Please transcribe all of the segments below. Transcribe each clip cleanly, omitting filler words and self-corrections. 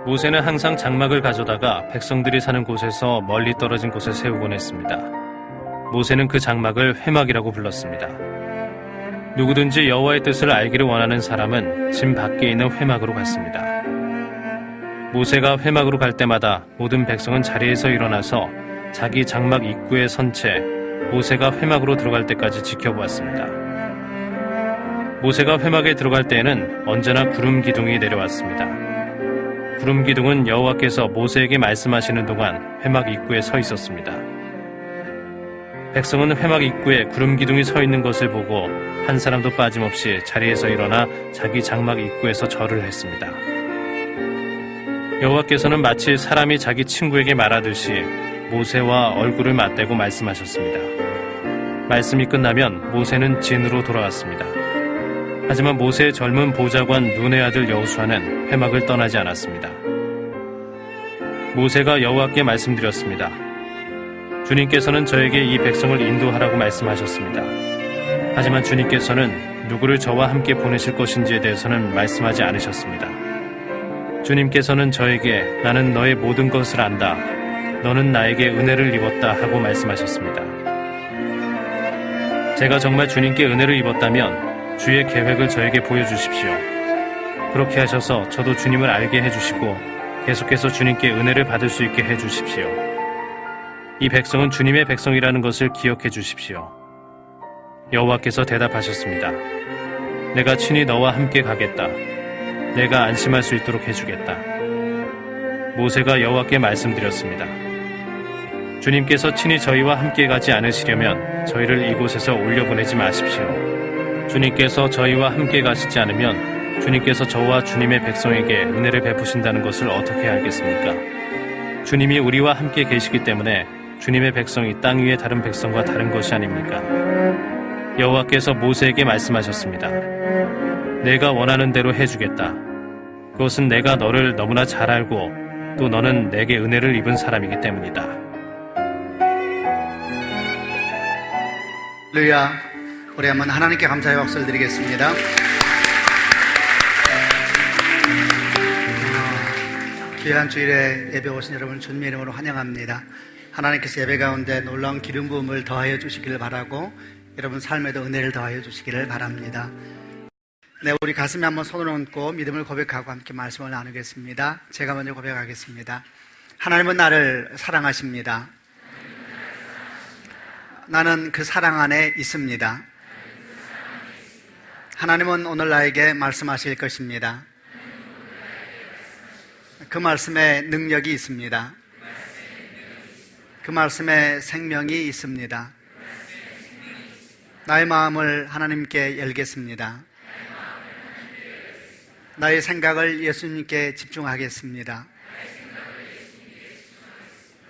모세는 항상 장막을 가져다가 백성들이 사는 곳에서 멀리 떨어진 곳에 세우곤 했습니다. 모세는 그 장막을 회막이라고 불렀습니다. 누구든지 여호와의 뜻을 알기를 원하는 사람은 진 밖에 있는 회막으로 갔습니다. 모세가 회막으로 갈 때마다 모든 백성은 자리에서 일어나서 자기 장막 입구에 선 채 모세가 회막으로 들어갈 때까지 지켜보았습니다. 모세가 회막에 들어갈 때에는 언제나 구름 기둥이 내려왔습니다. 구름 기둥은 여호와께서 모세에게 말씀하시는 동안 회막 입구에 서 있었습니다. 백성은 회막 입구에 구름 기둥이 서 있는 것을 보고 한 사람도 빠짐없이 자리에서 일어나 자기 장막 입구에서 절을 했습니다. 여호와께서는 마치 사람이 자기 친구에게 말하듯이 모세와 얼굴을 맞대고 말씀하셨습니다. 말씀이 끝나면 모세는 진으로 돌아왔습니다. 하지만 모세의 젊은 보좌관 눈의 아들 여호수아는 회막을 떠나지 않았습니다. 모세가 여호와께 말씀드렸습니다. 주님께서는 저에게 이 백성을 인도하라고 말씀하셨습니다. 하지만 주님께서는 누구를 저와 함께 보내실 것인지에 대해서는 말씀하지 않으셨습니다. 주님께서는 저에게 나는 너의 모든 것을 안다. 너는 나에게 은혜를 입었다 하고 말씀하셨습니다. 제가 정말 주님께 은혜를 입었다면 주의 계획을 저에게 보여주십시오. 그렇게 하셔서 저도 주님을 알게 해주시고 계속해서 주님께 은혜를 받을 수 있게 해주십시오. 이 백성은 주님의 백성이라는 것을 기억해 주십시오. 여호와께서 대답하셨습니다. 내가 친히 너와 함께 가겠다. 내가 안심할 수 있도록 해주겠다. 모세가 여호와께 말씀드렸습니다. 주님께서 친히 저희와 함께 가지 않으시려면 저희를 이곳에서 올려보내지 마십시오. 주님께서 저희와 함께 가시지 않으면 주님께서 저와 주님의 백성에게 은혜를 베푸신다는 것을 어떻게 알겠습니까? 주님이 우리와 함께 계시기 때문에 주님의 백성이 땅 위의 다른 백성과 다른 것이 아닙니까? 여호와께서 모세에게 말씀하셨습니다. 내가 원하는 대로 해주겠다. 그것은 내가 너를 너무나 잘 알고 또 너는 내게 은혜를 입은 사람이기 때문이다. 할렐루야. 우리 한번 하나님께 감사의 박수를 드리겠습니다. 귀한 주일에 예배 오신 여러분 주님의 이름으로 환영합니다. 하나님께서 예배 가운데 놀라운 기름 부음을 더하여 주시기를 바라고 여러분 삶에도 은혜를 더하여 주시기를 바랍니다. 네, 우리 가슴에 한번 손을 얹고 믿음을 고백하고 함께 말씀을 나누겠습니다. 제가 먼저 고백하겠습니다. 하나님은 나를 사랑하십니다. 나는 그 사랑 안에 있습니다. 하나님은 오늘 나에게 말씀하실 것입니다. 그 말씀에 능력이 있습니다. 그 말씀에 생명이 있습니다. 나의 마음을 하나님께 열겠습니다. 나의 생각을 예수님께 집중하겠습니다.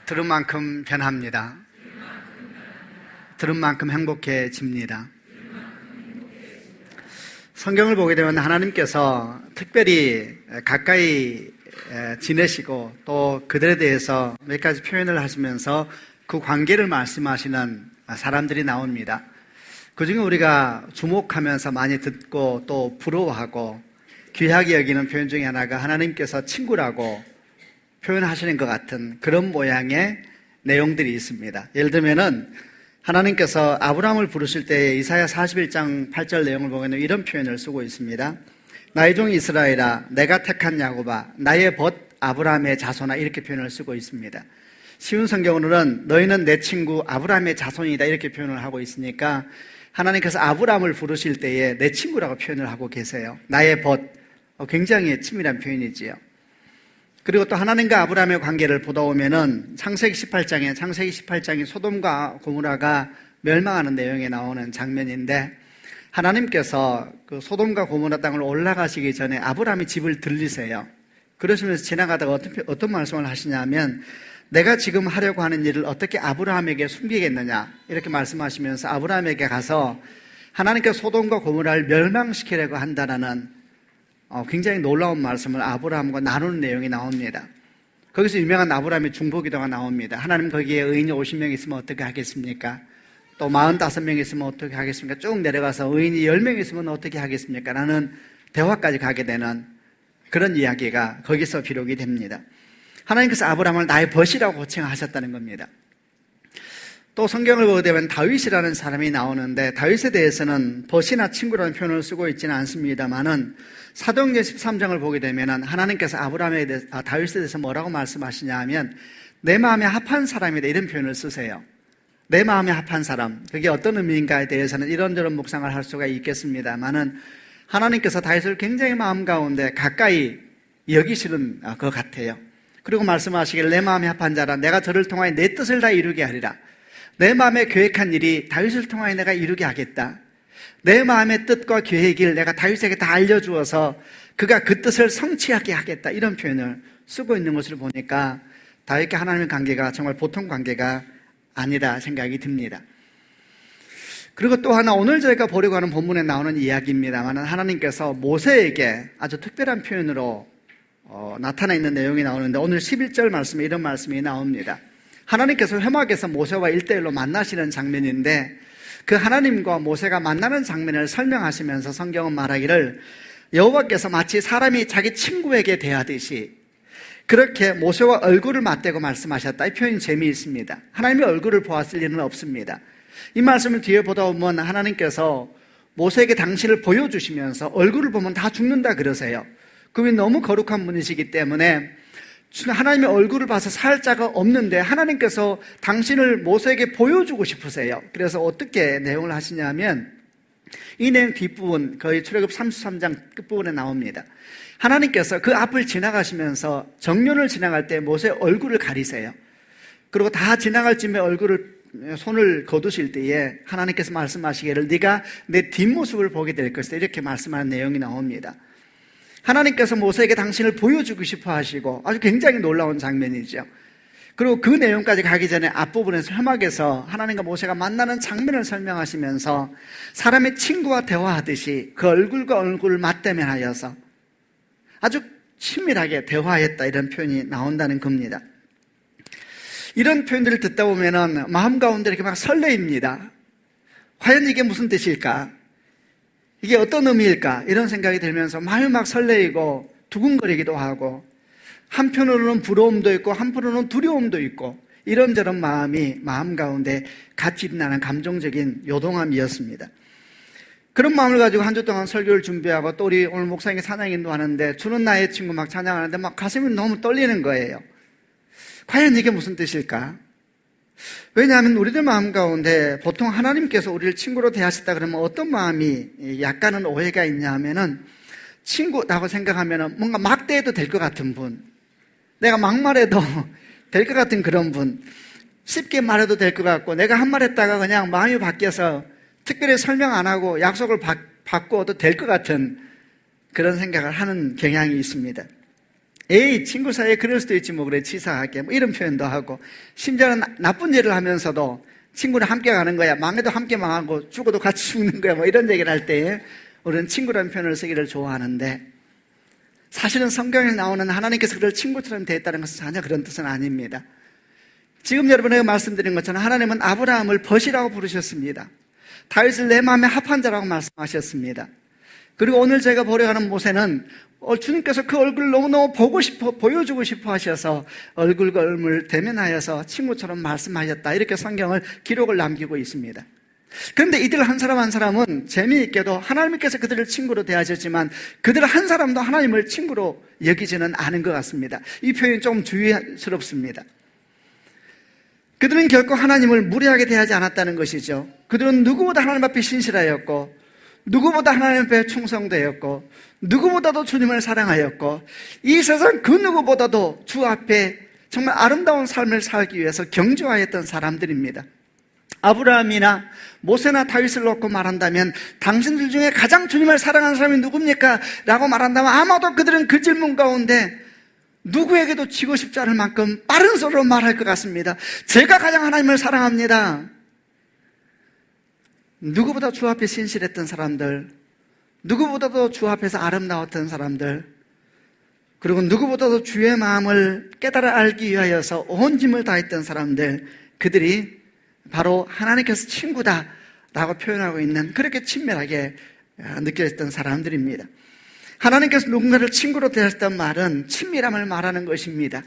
들은 만큼 변합니다. 들은 만큼 행복해집니다. 성경을 보게 되면 하나님께서 특별히 가까이 지내시고 또 그들에 대해서 몇 가지 표현을 하시면서 그 관계를 말씀하시는 사람들이 나옵니다. 그중에 우리가 주목하면서 많이 듣고 또 부러워하고 귀하게 여기는 표현 중에 하나가 하나님께서 친구라고 표현하시는 것 같은 그런 모양의 내용들이 있습니다. 예를 들면은 하나님께서 아브라함을 부르실 때 이사야 41장 8절 내용을 보면 이런 표현을 쓰고 있습니다. 나의 종 이스라엘아, 내가 택한 야곱아, 나의 벗 아브라함의 자손아, 이렇게 표현을 쓰고 있습니다. 쉬운 성경으로는 너희는 내 친구 아브라함의 자손이다, 이렇게 표현을 하고 있으니까 하나님께서 아브라함을 부르실 때에 내 친구라고 표현을 하고 계세요. 나의 벗, 굉장히 친밀한 표현이지요. 그리고 또 하나님과 아브라함의 관계를 보다 보면은 창세기 18장이 소돔과 고모라가 멸망하는 내용에 나오는 장면인데 하나님께서 그 소돔과 고모라 땅을 올라가시기 전에 아브라함이 집을 들리세요. 그러시면서 지나가다가 어떤 말씀을 하시냐면 내가 지금 하려고 하는 일을 어떻게 아브라함에게 숨기겠느냐 이렇게 말씀하시면서 아브라함에게 가서 하나님께서 소돔과 고모라를 멸망시키려고 한다라는 굉장히 놀라운 말씀을 아브라함과 나누는 내용이 나옵니다. 거기서 유명한 아브라함의 중보기도가 나옵니다. 하나님 거기에 의인이 50명 있으면 어떻게 하겠습니까? 또 45명 있으면 어떻게 하겠습니까? 쭉 내려가서 의인이 10명 있으면 어떻게 하겠습니까? 라는 대화까지 가게 되는 그런 이야기가 거기서 기록이 됩니다. 하나님께서 아브라함을 나의 벗이라고 호칭하셨다는 겁니다. 또 성경을 보게 되면 다윗이라는 사람이 나오는데 다윗에 대해서는 벗이나 친구라는 표현을 쓰고 있지는 않습니다만은 사도행전 13장을 보게 되면 하나님께서 다윗에 대해서 뭐라고 말씀하시냐 하면 내 마음에 합한 사람이다 이런 표현을 쓰세요. 내 마음에 합한 사람, 그게 어떤 의미인가에 대해서는 이런저런 묵상을 할 수가 있겠습니다만은 하나님께서 다윗을 굉장히 마음 가운데 가까이 여기시는 것 같아요. 그리고 말씀하시길 내 마음에 합한 자라 내가 저를 통하여 내 뜻을 다 이루게 하리라. 내 마음에 계획한 일이 다윗을 통하여 내가 이루게 하겠다. 내 마음의 뜻과 계획을 내가 다윗에게 다 알려주어서 그가 그 뜻을 성취하게 하겠다 이런 표현을 쓰고 있는 것을 보니까 다윗과 하나님의 관계가 정말 보통 관계가 아니다 생각이 듭니다. 그리고 또 하나 오늘 저희가 보려고 하는 본문에 나오는 이야기입니다만 하나님께서 모세에게 아주 특별한 표현으로 나타나 있는 내용이 나오는데 오늘 11절 말씀에 이런 말씀이 나옵니다. 하나님께서 회막에서 모세와 1대1로 만나시는 장면인데 그 하나님과 모세가 만나는 장면을 설명하시면서 성경은 말하기를 여호와께서 마치 사람이 자기 친구에게 대하듯이 그렇게 모세와 얼굴을 맞대고 말씀하셨다. 이 표현이 재미있습니다. 하나님의 얼굴을 보았을 리는 없습니다. 이 말씀을 뒤에 보다 보면 하나님께서 모세에게 당신을 보여주시면서 얼굴을 보면 다 죽는다 그러세요. 그분이 너무 거룩한 분이시기 때문에 하나님의 얼굴을 봐서 살 자가 없는데 하나님께서 당신을 모세에게 보여주고 싶으세요. 그래서 어떻게 내용을 하시냐면 이 내용 뒷부분 거의 출애굽 33장 끝부분에 나옵니다. 하나님께서 그 앞을 지나가시면서 정륜을 지나갈 때 모세의 얼굴을 가리세요. 그리고 다 지나갈 쯤에 손을 거두실 때에 하나님께서 말씀하시기를 네가 내 뒷모습을 보게 될 것이다 이렇게 말씀하는 내용이 나옵니다. 하나님께서 모세에게 당신을 보여주고 싶어 하시고 아주 굉장히 놀라운 장면이죠. 그리고 그 내용까지 가기 전에 앞부분에서 회막에서 하나님과 모세가 만나는 장면을 설명하시면서 사람의 친구와 대화하듯이 그 얼굴과 얼굴을 맞대면하여서 아주 친밀하게 대화했다 이런 표현이 나온다는 겁니다. 이런 표현들을 듣다 보면은 마음 가운데 이렇게 막 설레입니다. 과연 이게 무슨 뜻일까? 이게 어떤 의미일까? 이런 생각이 들면서 마음이 막 설레이고 두근거리기도 하고 한편으로는 부러움도 있고 한편으로는 두려움도 있고 이런저런 마음 가운데 같이 일어나는 감정적인 요동함이었습니다. 그런 마음을 가지고 한 주 동안 설교를 준비하고 또 우리 오늘 목사님이 찬양인도 하는데 주는 나의 친구 막 찬양하는데 막 가슴이 너무 떨리는 거예요. 과연 이게 무슨 뜻일까? 왜냐하면 우리들 마음 가운데 보통 하나님께서 우리를 친구로 대하셨다 그러면 어떤 마음이 약간은 오해가 있냐 하면은 친구라고 생각하면은 뭔가 막대해도 될 것 같은 분, 내가 막말해도 될 것 같은 그런 분, 쉽게 말해도 될 것 같고 내가 한 말 했다가 그냥 마음이 바뀌어서 특별히 설명 안 하고 약속을 바꿔도 될 것 같은 그런 생각을 하는 경향이 있습니다. 에이, 친구 사이에 그럴 수도 있지 뭐 그래 치사하게 뭐 이런 표현도 하고 심지어는 나쁜 일을 하면서도 친구랑 함께 가는 거야 망해도 함께 망하고 죽어도 같이 죽는 거야 뭐 이런 얘기를 할 때 우리는 친구라는 표현을 쓰기를 좋아하는데 사실은 성경에 나오는 하나님께서 그를 친구처럼 대했다는 것은 전혀 그런 뜻은 아닙니다. 지금 여러분에게 말씀드린 것처럼 하나님은 아브라함을 벗이라고 부르셨습니다. 다윗을 내 마음에 합한 자라고 말씀하셨습니다. 그리고 오늘 제가 보려 하는 모세는 주님께서 그 얼굴을 너무너무 보여주고 싶어 하셔서 얼굴과 얼굴을 대면하여서 친구처럼 말씀하셨다 이렇게 성경을 기록을 남기고 있습니다. 그런데 이들 한 사람 한 사람은 재미있게도 하나님께서 그들을 친구로 대하셨지만 그들 한 사람도 하나님을 친구로 여기지는 않은 것 같습니다. 이 표현이 좀 주의스럽습니다. 그들은 결코 하나님을 무례하게 대하지 않았다는 것이죠. 그들은 누구보다 하나님 앞에 신실하였고 누구보다 하나님 앞에 충성되었고 누구보다도 주님을 사랑하였고 이 세상 그 누구보다도 주 앞에 정말 아름다운 삶을 살기 위해서 경주하였던 사람들입니다. 아브라함이나 모세나 다윗을 놓고 말한다면 당신들 중에 가장 주님을 사랑하는 사람이 누굽니까? 라고 말한다면 아마도 그들은 그 질문 가운데 누구에게도 지고 싶지 않을 만큼 빠른 소리로 말할 것 같습니다. 제가 가장 하나님을 사랑합니다. 누구보다 주 앞에 신실했던 사람들, 누구보다도 주 앞에서 아름다웠던 사람들, 그리고 누구보다도 주의 마음을 깨달아 알기 위하여서 온 힘을 다했던 사람들, 그들이 바로 하나님께서 친구다라고 표현하고 있는 그렇게 친밀하게 느껴졌던 사람들입니다. 하나님께서 누군가를 친구로 대하셨다는 말은 친밀함을 말하는 것입니다.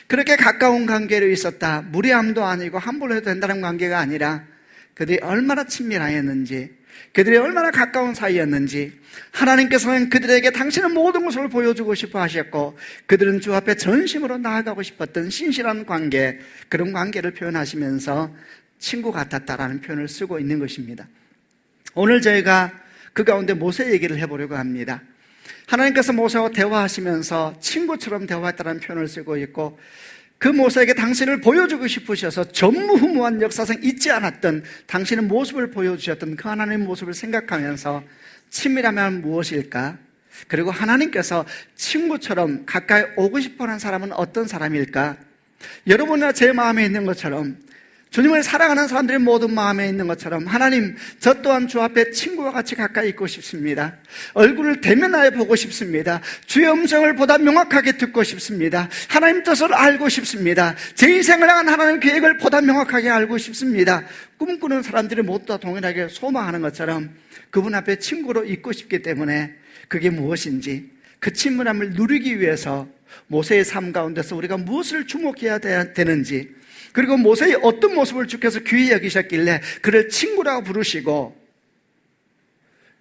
그렇게 가까운 관계로 있었다. 무례함도 아니고 함부로 해도 된다는 관계가 아니라 그들이 얼마나 친밀하였는지, 그들이 얼마나 가까운 사이였는지, 하나님께서는 그들에게 당신의 모든 것을 보여주고 싶어 하셨고, 그들은 주 앞에 전심으로 나아가고 싶었던 신실한 관계, 그런 관계를 표현하시면서 친구 같았다라는 표현을 쓰고 있는 것입니다. 오늘 저희가 그 가운데 모세 얘기를 해보려고 합니다. 하나님께서 모세와 대화하시면서 친구처럼 대화했다는 표현을 쓰고 있고, 그 모세에게 당신을 보여주고 싶으셔서 전무후무한 역사상 잊지 않았던 당신의 모습을 보여주셨던 그 하나님의 모습을 생각하면서 친밀하면 무엇일까? 그리고 하나님께서 친구처럼 가까이 오고 싶어하는 사람은 어떤 사람일까? 여러분이나 제 마음에 있는 것처럼, 주님을 사랑하는 사람들의 모든 마음에 있는 것처럼, 하나님, 저 또한 주 앞에 친구와 같이 가까이 있고 싶습니다. 얼굴을 대면하여 보고 싶습니다. 주의 음성을 보다 명확하게 듣고 싶습니다. 하나님 뜻을 알고 싶습니다. 제 인생을 향한 하나님 계획을 보다 명확하게 알고 싶습니다. 꿈꾸는 사람들이 모두 다 동일하게 소망하는 것처럼 그분 앞에 친구로 있고 싶기 때문에 그게 무엇인지, 그 친밀함을 누리기 위해서 모세의 삶 가운데서 우리가 무엇을 주목해야 되는지, 그리고 모세의 어떤 모습을 주께서 귀히 여기셨길래 그를 친구라고 부르시고,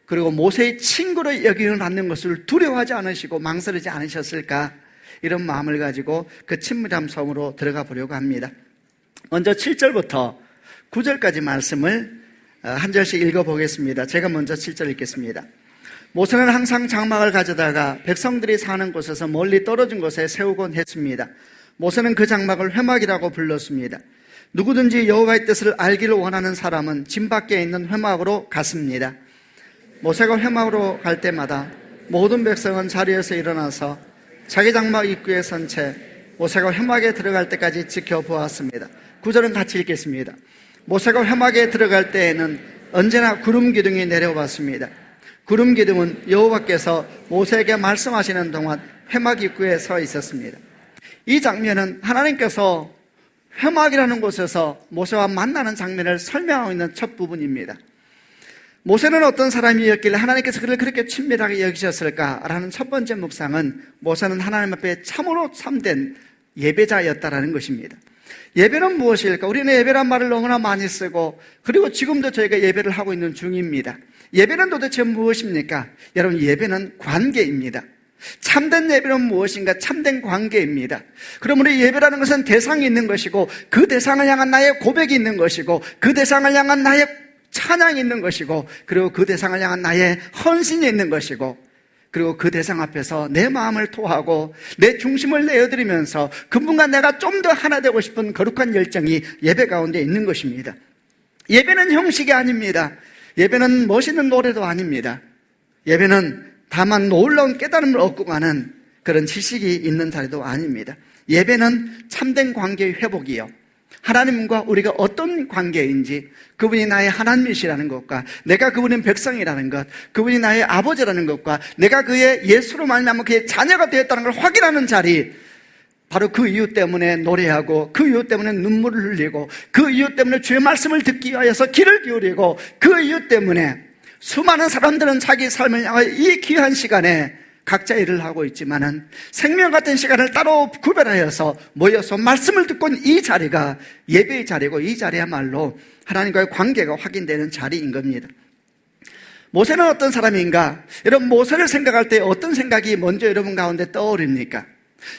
그리고 모세의 친구로 여기는 받는 것을 두려워하지 않으시고 망설이지 않으셨을까? 이런 마음을 가지고 그 친밀함 섬으로 들어가 보려고 합니다. 먼저 7절부터 9절까지 말씀을 한 절씩 읽어보겠습니다. 제가 먼저 7절 읽겠습니다. 모세는 항상 장막을 가져다가 백성들이 사는 곳에서 멀리 떨어진 곳에 세우곤 했습니다. 모세는 그 장막을 회막이라고 불렀습니다. 누구든지 여호와의 뜻을 알기를 원하는 사람은 진 밖에 있는 회막으로 갔습니다. 모세가 회막으로 갈 때마다 모든 백성은 자리에서 일어나서 자기 장막 입구에 선 채 모세가 회막에 들어갈 때까지 지켜보았습니다. 9절은 같이 읽겠습니다. 모세가 회막에 들어갈 때에는 언제나 구름 기둥이 내려왔습니다. 구름 기둥은 여호와께서 모세에게 말씀하시는 동안 회막 입구에 서 있었습니다. 이 장면은 하나님께서 회막이라는 곳에서 모세와 만나는 장면을 설명하고 있는 첫 부분입니다. 모세는 어떤 사람이었길래 하나님께서 그를 그렇게 친밀하게 여기셨을까라는 첫 번째 묵상은, 모세는 하나님 앞에 참으로 참된 예배자였다라는 것입니다. 예배는 무엇일까? 우리는 예배란 말을 너무나 많이 쓰고, 그리고 지금도 저희가 예배를 하고 있는 중입니다. 예배는 도대체 무엇입니까? 여러분, 예배는 관계입니다. 참된 예배는 무엇인가? 참된 관계입니다. 그럼 우리 예배라는 것은 대상이 있는 것이고, 그 대상을 향한 나의 고백이 있는 것이고, 그 대상을 향한 나의 찬양이 있는 것이고, 그리고 그 대상을 향한 나의 헌신이 있는 것이고, 그리고 그 대상 앞에서 내 마음을 토하고 내 중심을 내어드리면서 그분과 내가 좀 더 하나 되고 싶은 거룩한 열정이 예배 가운데 있는 것입니다. 예배는 형식이 아닙니다. 예배는 멋있는 노래도 아닙니다. 예배는 다만 놀라운 깨달음을 얻고 가는 그런 지식이 있는 자리도 아닙니다. 예배는 참된 관계의 회복이요, 하나님과 우리가 어떤 관계인지, 그분이 나의 하나님이시라는 것과 내가 그분의 백성이라는 것, 그분이 나의 아버지라는 것과 내가 그의 예수로 말미암아 그의 자녀가 되었다는 걸 확인하는 자리, 바로 그 이유 때문에 노래하고, 그 이유 때문에 눈물을 흘리고, 그 이유 때문에 주의 말씀을 듣기 위하여서 귀를 기울이고, 그 이유 때문에 수많은 사람들은 자기 삶을 향해 이 귀한 시간에 각자 일을 하고 있지만은 생명 같은 시간을 따로 구별하여서 모여서 말씀을 듣고 있는 이 자리가 예배의 자리고, 이 자리야말로 하나님과의 관계가 확인되는 자리인 겁니다. 모세는 어떤 사람인가? 여러분, 모세를 생각할 때 어떤 생각이 먼저 여러분 가운데 떠오릅니까?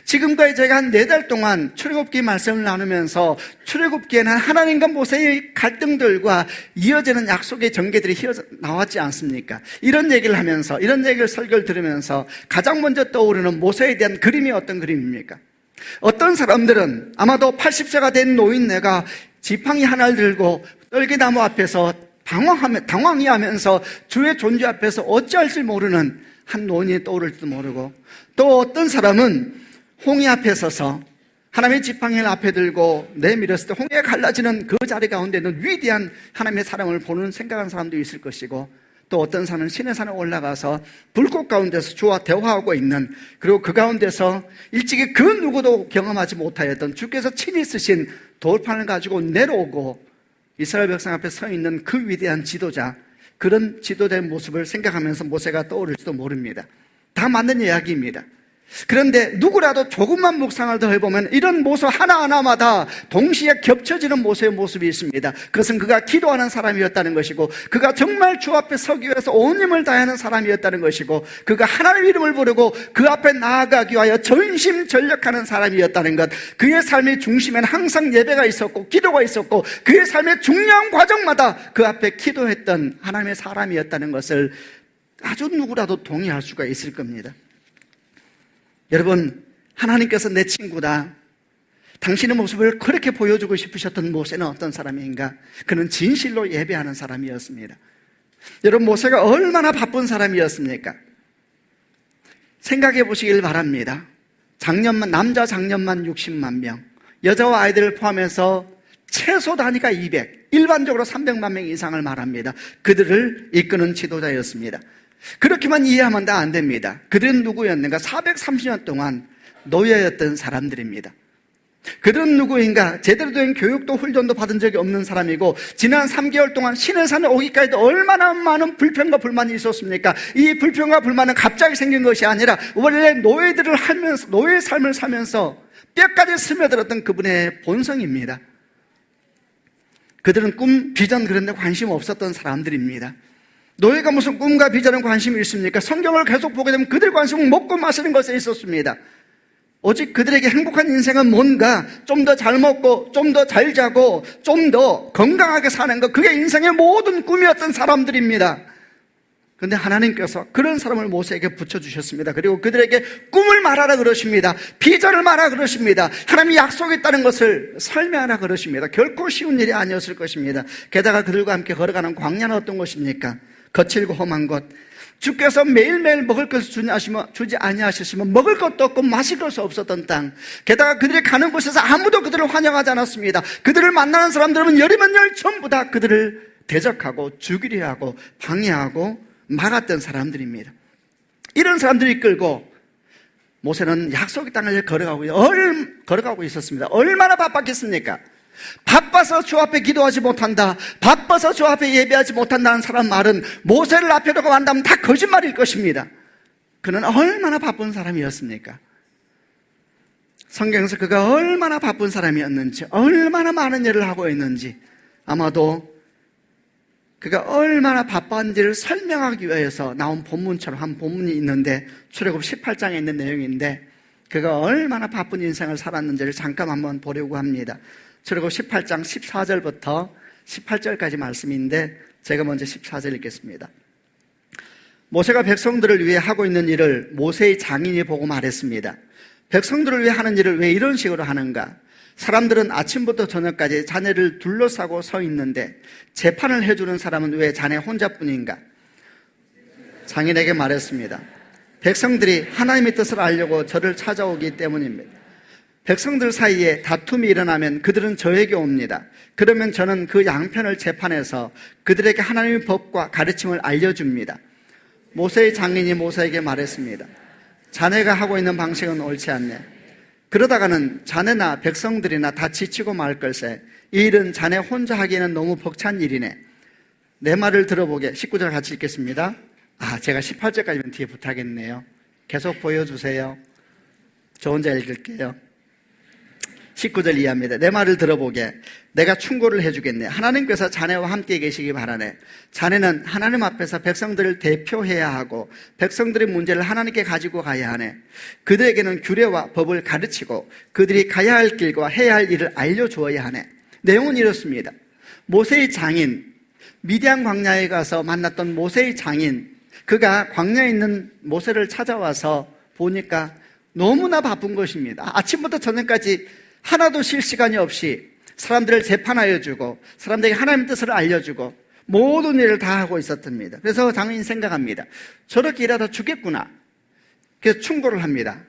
지금까지 제가 한 4달 동안 출애굽기 말씀을 나누면서, 출애굽기에는 하나님과 모세의 갈등들과 이어지는 약속의 전개들이 나왔지 않습니까? 이런 얘기를 하면서, 이런 얘기를 설교를 들으면서 가장 먼저 떠오르는 모세에 대한 그림이 어떤 그림입니까? 어떤 사람들은 아마도 80세가 된 노인네가 지팡이 하나를 들고 떨기나무 앞에서 당황히 하면서 주의 존재 앞에서 어찌할지 모르는 한 노인이 떠오를지도 모르고, 또 어떤 사람은 홍해 앞에 서서 하나님의 지팡이를 앞에 들고 내밀었을 때 홍해가 갈라지는 그 자리 가운데 있는 위대한 하나님의 사랑을 보는 생각하는 사람도 있을 것이고, 또 어떤 사람은 신의 산에 올라가서 불꽃 가운데서 주와 대화하고 있는, 그리고 그 가운데서 일찍이 그 누구도 경험하지 못하였던 주께서 친히 쓰신 돌판을 가지고 내려오고 이스라엘 백성 앞에 서 있는 그 위대한 지도자, 그런 지도자의 모습을 생각하면서 모세가 떠오를지도 모릅니다. 다 맞는 이야기입니다. 그런데 누구라도 조금만 묵상을 더 해보면 이런 모습 하나하나마다 동시에 겹쳐지는 모세의 모습이 있습니다. 그것은 그가 기도하는 사람이었다는 것이고, 그가 정말 주 앞에 서기 위해서 온 힘을 다하는 사람이었다는 것이고, 그가 하나님의 이름을 부르고 그 앞에 나아가기 위하여 전심전력하는 사람이었다는 것, 그의 삶의 중심에는 항상 예배가 있었고 기도가 있었고, 그의 삶의 중요한 과정마다 그 앞에 기도했던 하나님의 사람이었다는 것을 아주 누구라도 동의할 수가 있을 겁니다. 여러분, 하나님께서 내 친구다, 당신의 모습을 그렇게 보여주고 싶으셨던 모세는 어떤 사람인가? 그는 진실로 예배하는 사람이었습니다. 여러분, 모세가 얼마나 바쁜 사람이었습니까? 생각해 보시길 바랍니다. 남자 장년만 60만 명, 여자와 아이들을 포함해서 최소 단위가 200, 일반적으로 300만 명 이상을 말합니다. 그들을 이끄는 지도자였습니다. 그렇게만 이해하면 다 안 됩니다. 그들은 누구였는가? 430년 동안 노예였던 사람들입니다. 그들은 누구인가? 제대로 된 교육도 훈련도 받은 적이 없는 사람이고, 지난 3개월 동안 시내산에 오기까지도 얼마나 많은 불평과 불만이 있었습니까? 이 불평과 불만은 갑자기 생긴 것이 아니라 원래 노예들을 하면서, 노예 삶을 살면서 뼈까지 스며들었던 그분의 본성입니다. 그들은 꿈, 비전 그런 데 관심 없었던 사람들입니다. 노예가 무슨 꿈과 비전에 관심이 있습니까? 성경을 계속 보게 되면 그들 관심은 먹고 마시는 것에 있었습니다. 오직 그들에게 행복한 인생은 뭔가, 좀 더 잘 먹고 좀 더 잘 자고 좀 더 건강하게 사는 것, 그게 인생의 모든 꿈이었던 사람들입니다. 그런데 하나님께서 그런 사람을 모세에게 붙여주셨습니다. 그리고 그들에게 꿈을 말하라 그러십니다. 비전을 말하라 그러십니다. 하나님이 약속했다는 것을 설명하라 그러십니다. 결코 쉬운 일이 아니었을 것입니다. 게다가 그들과 함께 걸어가는 광야는 어떤 것입니까? 거칠고 험한 것, 주께서 매일매일 먹을 것을 주지 아니하셨으면 먹을 것도 없고 마실 것도 없었던 땅, 게다가 그들이 가는 곳에서 아무도 그들을 환영하지 않았습니다. 그들을 만나는 사람들은 열이면 열 전부 다 그들을 대적하고 죽이려 하고 방해하고 막았던 사람들입니다. 이런 사람들이 이끌고 모세는 약속의 땅을 걸어가고 있었습니다. 얼마나 바빴겠습니까? 바빠서 주 앞에 기도하지 못한다, 바빠서 주 앞에 예배하지 못한다는 사람 말은 모세를 앞에 두고 한다면 다 거짓말일 것입니다. 그는 얼마나 바쁜 사람이었습니까? 성경에서 그가 얼마나 바쁜 사람이었는지, 얼마나 많은 일을 하고 있는지, 아마도 그가 얼마나 바빴는지를 설명하기 위해서 나온 본문처럼 한 본문이 있는데, 출애굽 18장에 있는 내용인데, 그가 얼마나 바쁜 인생을 살았는지를 잠깐 한번 보려고 합니다. 출애굽 18장 14절부터 18절까지 말씀인데, 제가 먼저 14절 읽겠습니다. 모세가 백성들을 위해 하고 있는 일을 모세의 장인이 보고 말했습니다. 백성들을 위해 하는 일을 왜 이런 식으로 하는가? 사람들은 아침부터 저녁까지 자네를 둘러싸고 서 있는데 재판을 해주는 사람은 왜 자네 혼자뿐인가? 장인에게 말했습니다. 백성들이 하나님의 뜻을 알려고 저를 찾아오기 때문입니다. 백성들 사이에 다툼이 일어나면 그들은 저에게 옵니다. 그러면 저는 그 양편을 재판해서 그들에게 하나님의 법과 가르침을 알려줍니다. 모세의 장인이 모세에게 말했습니다. 자네가 하고 있는 방식은 옳지 않네. 그러다가는 자네나 백성들이나 다 지치고 말 걸세. 이 일은 자네 혼자 하기에는 너무 벅찬 일이네. 내 말을 들어보게. 19절 같이 읽겠습니다. 제가 18절까지면 뒤에 부탁했네요. 계속 보여주세요. 저 혼자 읽을게요. 19절 이해합니다. 내 말을 들어보게. 내가 충고를 해주겠네. 하나님께서 자네와 함께 계시기 바라네. 자네는 하나님 앞에서 백성들을 대표해야 하고 백성들의 문제를 하나님께 가지고 가야 하네. 그들에게는 규례와 법을 가르치고 그들이 가야 할 길과 해야 할 일을 알려주어야 하네. 내용은 이렇습니다. 모세의 장인, 미디안 광야에 가서 만났던 모세의 장인, 그가 광야에 있는 모세를 찾아와서 보니까 너무나 바쁜 것입니다. 아침부터 저녁까지 하나도 쉴 시간이 없이 사람들을 재판하여 주고 사람들에게 하나님의 뜻을 알려주고 모든 일을 다 하고 있었답니다. 그래서 장인이 생각합니다. 저렇게 일하다 죽겠구나. 그래서 충고를 합니다.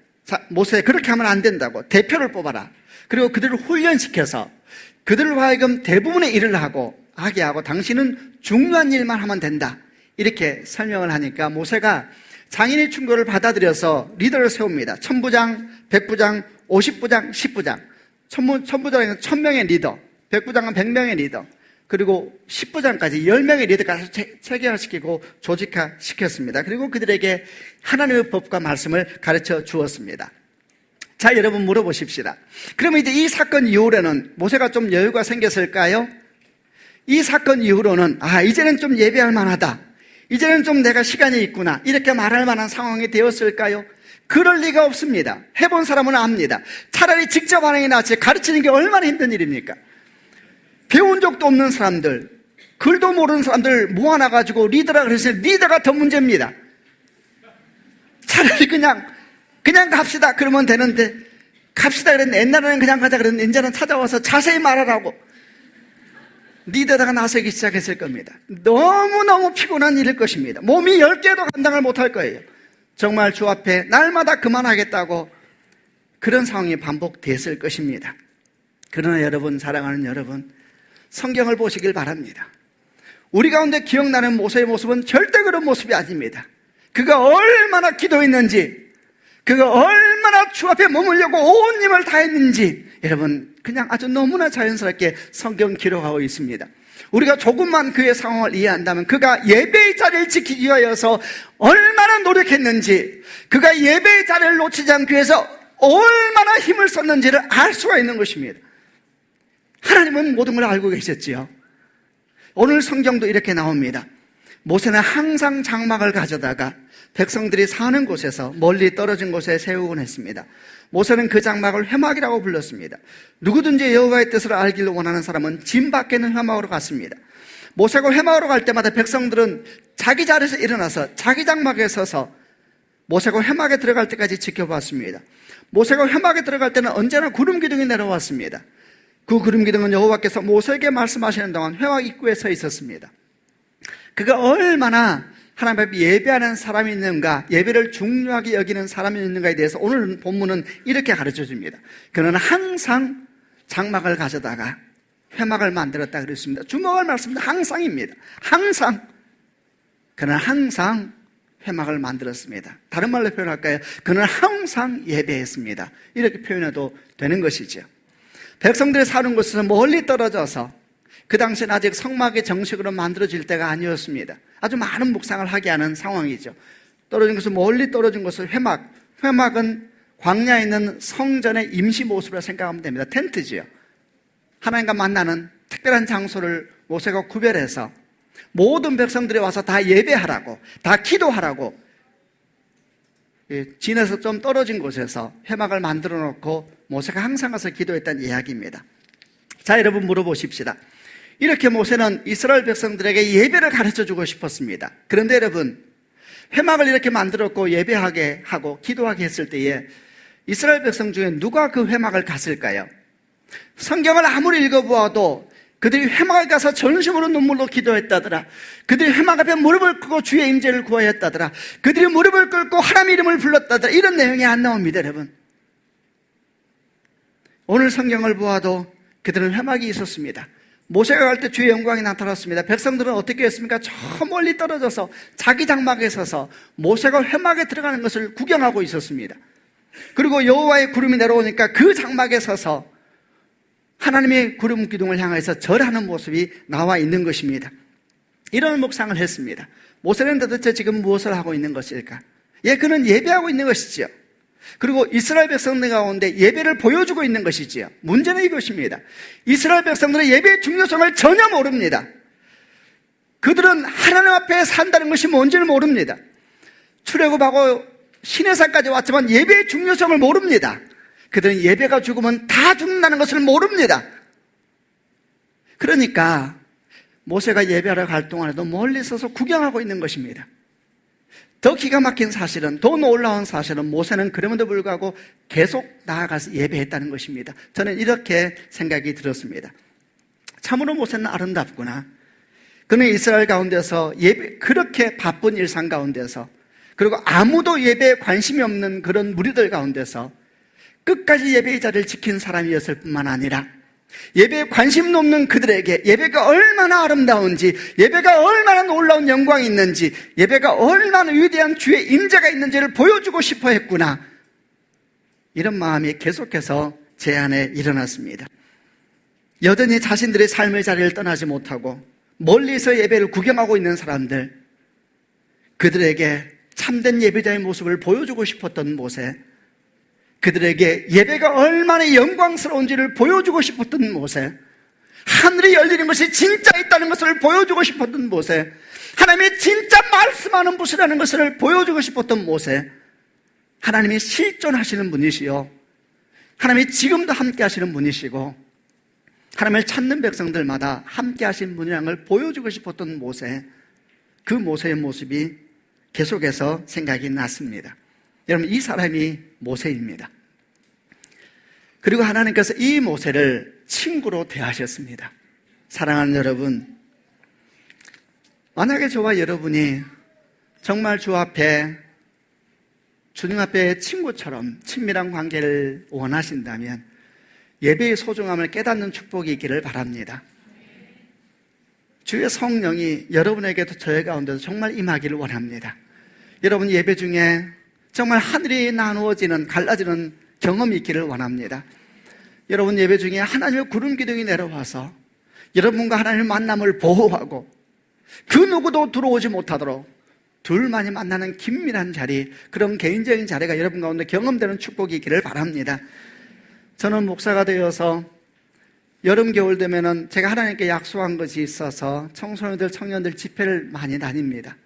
모세, 그렇게 하면 안 된다고. 대표를 뽑아라. 그리고 그들을 훈련시켜서 그들을 하여금 대부분의 일을 하게 하고 당신은 중요한 일만 하면 된다. 이렇게 설명을 하니까 모세가 장인의 충고를 받아들여서 리더를 세웁니다. 1000부장, 100부장, 50부장, 10부장. 천부장은 1000명의 리더, 100부장은 100명의 리더. 그리고 10부장까지 10명의 리더가 체계화시키고 조직화시켰습니다. 그리고 그들에게 하나님의 법과 말씀을 가르쳐 주었습니다. 자, 여러분 물어보십시다. 그러면 이제 이 사건 이후로는 모세가 좀 여유가 생겼을까요? 이 사건 이후로는 이제는 좀 예배할 만하다, 이제는 좀 내가 시간이 있구나, 이렇게 말할 만한 상황이 되었을까요? 그럴 리가 없습니다. 해본 사람은 압니다. 차라리 직접 하는 게 낫지 가르치는 게 얼마나 힘든 일입니까? 배운 적도 없는 사람들, 글도 모르는 사람들 모아놔가지고 리더라 그래서 리더가 더 문제입니다. 차라리 그냥 갑시다 그러면 되는데, 갑시다 그랬는데 옛날에는 그냥 가자 그랬는데 이제는 찾아와서 자세히 말하라고 리더가 나서기 시작했을 겁니다. 너무너무 피곤한 일일 것입니다. 몸이 10개도 감당을 못할 거예요. 정말 주 앞에 날마다 그만하겠다고 그런 상황이 반복됐을 것입니다. 그러나 여러분, 사랑하는 여러분, 성경을 보시길 바랍니다. 우리 가운데 기억나는 모세의 모습은 절대 그런 모습이 아닙니다. 그가 얼마나 기도했는지, 그가 얼마나 주 앞에 머물려고 온 힘을 다했는지, 여러분 그냥 아주 너무나 자연스럽게 성경 기록하고 있습니다. 우리가 조금만 그의 상황을 이해한다면, 그가 예배의 자리를 지키기 위하여서 얼마나 노력했는지, 그가 예배의 자리를 놓치지 않기 위해서 얼마나 힘을 썼는지를 알 수가 있는 것입니다. 하나님은 모든 걸 알고 계셨지요. 오늘 성경도 이렇게 나옵니다. 모세는 항상 장막을 가져다가 백성들이 사는 곳에서 멀리 떨어진 곳에 세우곤 했습니다. 모세는 그 장막을 회막이라고 불렀습니다. 누구든지 여호와의 뜻을 알기를 원하는 사람은 진 밖에는 회막으로 갔습니다. 모세가 회막으로 갈 때마다 백성들은 자기 자리에서 일어나서 자기 장막에 서서 모세가 회막에 들어갈 때까지 지켜봤습니다. 모세가 회막에 들어갈 때는 언제나 구름 기둥이 내려왔습니다. 그 구름 기둥은 여호와께서 모세에게 말씀하시는 동안 회막 입구에 서 있었습니다. 그가 얼마나 하나님 앞에 예배하는 사람이 있는가, 예배를 중요하게 여기는 사람이 있는가에 대해서 오늘 본문은 이렇게 가르쳐 줍니다. 그는 항상 장막을 가져다가 회막을 만들었다 그랬습니다. 주목할 말씀은 항상입니다. 항상. 그는 항상 회막을 만들었습니다. 다른 말로 표현할까요? 그는 항상 예배했습니다. 이렇게 표현해도 되는 것이죠. 백성들이 사는 곳에서 멀리 떨어져서, 그 당시엔 아직 성막이 정식으로 만들어질 때가 아니었습니다. 아주 많은 묵상을 하게 하는 상황이죠. 떨어진 곳은 멀리 떨어진 곳은 회막. 회막은 광야에 있는 성전의 임시 모습으로 생각하면 됩니다. 텐트지요. 하나님과 만나는 특별한 장소를 모세가 구별해서 모든 백성들이 와서 다 예배하라고, 다 기도하라고 진에서 좀 떨어진 곳에서 회막을 만들어 놓고 모세가 항상 가서 기도했다는 이야기입니다. 자, 여러분 물어보십시다. 이렇게 모세는 이스라엘 백성들에게 예배를 가르쳐주고 싶었습니다. 그런데 여러분, 회막을 이렇게 만들었고 예배하게 하고 기도하게 했을 때에 이스라엘 백성 중에 누가 그 회막을 갔을까요? 성경을 아무리 읽어보아도 그들이 회막에 가서 전심으로 눈물로 기도했다더라, 그들이 회막 앞에 무릎을 꿇고 주의 임재를 구하였다더라, 그들이 무릎을 꿇고 하나님의 이름을 불렀다더라, 이런 내용이 안 나옵니다. 여러분, 오늘 성경을 보아도 그들은 회막이 있었습니다. 모세가 갈 때 주의 영광이 나타났습니다. 백성들은 어떻게 했습니까? 저 멀리 떨어져서 자기 장막에 서서 모세가 회막에 들어가는 것을 구경하고 있었습니다. 그리고 여호와의 구름이 내려오니까 그 장막에 서서 하나님의 구름 기둥을 향해서 절하는 모습이 나와 있는 것입니다. 이런 묵상을 했습니다. 모세는 도대체 지금 무엇을 하고 있는 것일까? 그는 예배하고 있는 것이지요. 그리고 이스라엘 백성들 가운데 예배를 보여주고 있는 것이지요. 문제는 이것입니다. 이스라엘 백성들은 예배의 중요성을 전혀 모릅니다. 그들은 하나님 앞에 산다는 것이 뭔지를 모릅니다. 출애굽하고 시내산까지 왔지만 예배의 중요성을 모릅니다. 그들은 예배가 죽으면 다 죽는다는 것을 모릅니다. 그러니까 모세가 예배하러 갈 동안에도 멀리 서서 구경하고 있는 것입니다. 더 기가 막힌 사실은, 더 놀라운 사실은 모세는 그럼에도 불구하고 계속 나아가서 예배했다는 것입니다. 저는 이렇게 생각이 들었습니다. 참으로 모세는 아름답구나. 그는 이스라엘 가운데서 그렇게 바쁜 일상 가운데서, 그리고 아무도 예배에 관심이 없는 그런 무리들 가운데서 끝까지 예배의 자리를 지킨 사람이었을 뿐만 아니라 예배에 관심 없는 그들에게 예배가 얼마나 아름다운지, 예배가 얼마나 놀라운 영광이 있는지, 예배가 얼마나 위대한 주의 임재가 있는지를 보여주고 싶어 했구나, 이런 마음이 계속해서 제 안에 일어났습니다. 여전히 자신들의 삶의 자리를 떠나지 못하고 멀리서 예배를 구경하고 있는 사람들, 그들에게 참된 예배자의 모습을 보여주고 싶었던 모세, 그들에게 예배가 얼마나 영광스러운지를 보여주고 싶었던 모세, 하늘이 열리는 것이 진짜 있다는 것을 보여주고 싶었던 모세, 하나님이 진짜 말씀하는 분이라는 것을 보여주고 싶었던 모세, 하나님이 실존하시는 분이시요, 하나님이 지금도 함께 하시는 분이시고 하나님을 찾는 백성들마다 함께 하신 분이라는 걸 보여주고 싶었던 모세, 그 모세의 모습이 계속해서 생각이 났습니다. 여러분, 이 사람이 모세입니다. 그리고 하나님께서 이 모세를 친구로 대하셨습니다. 사랑하는 여러분, 만약에 저와 여러분이 정말 주님 앞에 친구처럼 친밀한 관계를 원하신다면 예배의 소중함을 깨닫는 축복이 있기를 바랍니다. 주의 성령이 여러분에게도 저의 가운데도 정말 임하기를 원합니다. 여러분 예배 중에 정말 하늘이 나누어지는, 갈라지는 경험이 있기를 원합니다. 여러분 예배 중에 하나님의 구름 기둥이 내려와서 여러분과 하나님의 만남을 보호하고 그 누구도 들어오지 못하도록 둘만이 만나는 긴밀한 자리, 그런 개인적인 자리가 여러분 가운데 경험되는 축복이 있기를 바랍니다. 저는 목사가 되어서 여름, 겨울 되면은 제가 하나님께 약속한 것이 있어서 청소년들, 청년들 집회를 많이 다닙니다.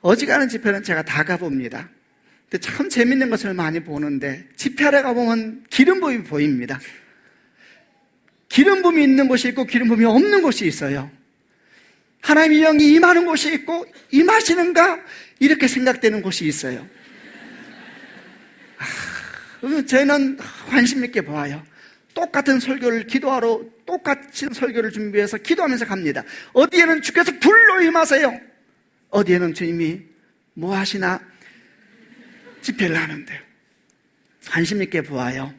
어지간한 집회는 제가 다 가봅니다. 근데 참 재밌는 것을 많이 보는데 집회하러 가보면 기름 부음이 보입니다. 기름 부음이 있는 곳이 있고 기름 부음이 없는 곳이 있어요. 하나님의 영이 임하는 곳이 있고 임하시는가? 이렇게 생각되는 곳이 있어요. 저희는 관심 있게 보아요. 똑같은 설교를 기도하러 똑같은 설교를 준비해서 기도하면서 갑니다. 어디에는 주께서 불로 임하세요, 어디에는 주님이 뭐 하시나 집회를 하는데 관심 있게 보아요.